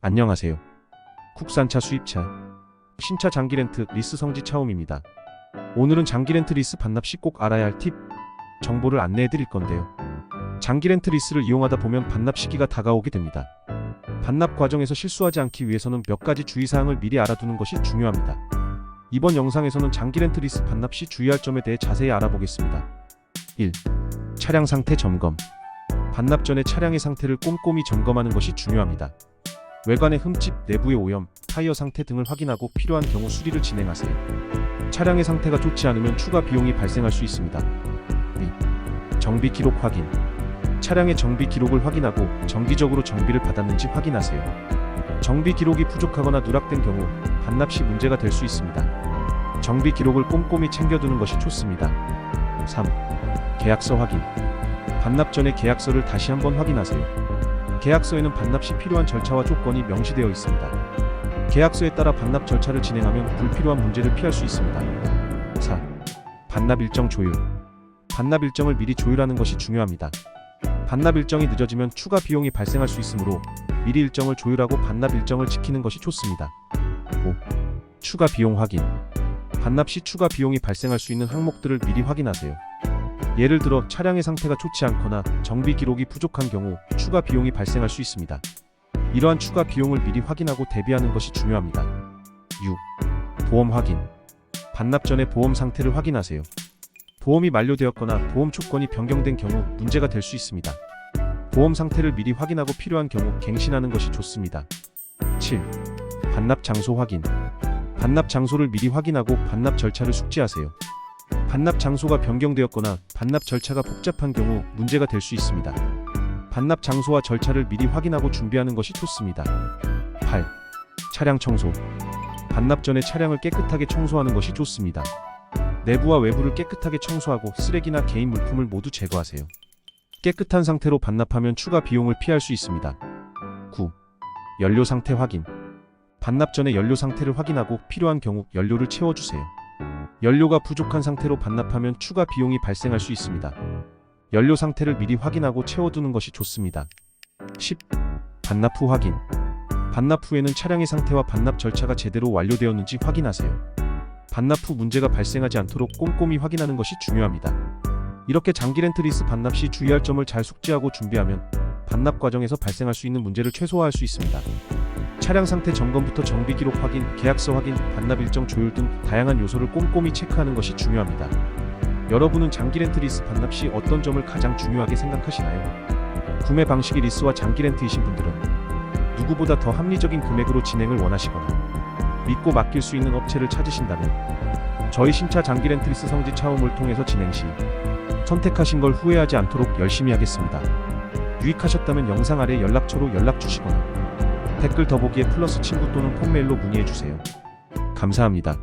안녕하세요. 국산차 수입차 신차 장기렌트 리스 성지 차움입니다. 오늘은 장기렌트 리스 반납 시 꼭 알아야 할 팁, 정보를 안내해 드릴 건데요. 장기렌트 리스를 이용하다 보면 반납 시기가 다가오게 됩니다. 반납 과정에서 실수하지 않기 위해서는 몇 가지 주의사항을 미리 알아두는 것이 중요합니다. 이번 영상에서는 장기렌트 리스 반납 시 주의할 점에 대해 자세히 알아보겠습니다. 1. 차량 상태 점검. 반납 전에 차량의 상태를 꼼꼼히 점검하는 것이 중요합니다. 외관의 흠집, 내부의 오염, 타이어 상태 등을 확인하고 필요한 경우 수리를 진행하세요. 차량의 상태가 좋지 않으면 추가 비용이 발생할 수 있습니다. 2. 정비 기록 확인. 차량의 정비 기록을 확인하고 정기적으로 정비를 받았는지 확인하세요. 정비 기록이 부족하거나 누락된 경우 반납 시 문제가 될 수 있습니다. 정비 기록을 꼼꼼히 챙겨두는 것이 좋습니다. 3. 계약서 확인. 반납 전에 계약서를 다시 한번 확인하세요. 계약서에는 반납 시 필요한 절차와 조건이 명시되어 있습니다. 계약서에 따라 반납 절차를 진행하면 불필요한 문제를 피할 수 있습니다. 4. 반납 일정 조율. 반납 일정을 미리 조율하는 것이 중요합니다. 반납 일정이 늦어지면 추가 비용이 발생할 수 있으므로 미리 일정을 조율하고 반납 일정을 지키는 것이 좋습니다. 5. 추가 비용 확인. 반납 시 추가 비용이 발생할 수 있는 항목들을 미리 확인하세요. 예를 들어 차량의 상태가 좋지 않거나 정비 기록이 부족한 경우 추가 비용이 발생할 수 있습니다. 이러한 추가 비용을 미리 확인하고 대비하는 것이 중요합니다. 6. 보험 확인. 반납 전에 보험 상태를 확인하세요. 보험이 만료되었거나 보험 조건이 변경된 경우 문제가 될 수 있습니다. 보험 상태를 미리 확인하고 필요한 경우 갱신하는 것이 좋습니다. 7. 반납 장소 확인. 반납 장소를 미리 확인하고 반납 절차를 숙지하세요. 반납 장소가 변경되었거나 반납 절차가 복잡한 경우 문제가 될 수 있습니다. 반납 장소와 절차를 미리 확인하고 준비하는 것이 좋습니다. 8. 차량 청소. 반납 전에 차량을 깨끗하게 청소하는 것이 좋습니다. 내부와 외부를 깨끗하게 청소하고 쓰레기나 개인 물품을 모두 제거하세요. 깨끗한 상태로 반납하면 추가 비용을 피할 수 있습니다. 9. 연료 상태 확인. 반납 전에 연료 상태를 확인하고 필요한 경우 연료를 채워주세요. 연료가 부족한 상태로 반납하면 추가 비용이 발생할 수 있습니다. 연료 상태를 미리 확인하고 채워두는 것이 좋습니다. 10. 반납 후 확인. 반납 후에는 차량의 상태와 반납 절차가 제대로 완료되었는지 확인하세요. 반납 후 문제가 발생하지 않도록 꼼꼼히 확인하는 것이 중요합니다. 이렇게 장기렌트 리스 반납 시 주의할 점을 잘 숙지하고 준비하면 반납 과정에서 발생할 수 있는 문제를 최소화할 수 있습니다. 차량 상태 점검부터 정비 기록 확인, 계약서 확인, 반납 일정 조율 등 다양한 요소를 꼼꼼히 체크하는 것이 중요합니다. 여러분은 장기렌트 리스 반납 시 어떤 점을 가장 중요하게 생각하시나요? 구매 방식이 리스와 장기렌트이신 분들은 누구보다 더 합리적인 금액으로 진행을 원하시거나 믿고 맡길 수 있는 업체를 찾으신다면 저희 신차 장기렌트 리스 성지 차움을 통해서 진행 시 선택하신 걸 후회하지 않도록 열심히 하겠습니다. 유익하셨다면 영상 아래 연락처로 연락 주시거나 댓글 더보기에 플러스 친구 또는 폰메일로 문의해주세요. 감사합니다.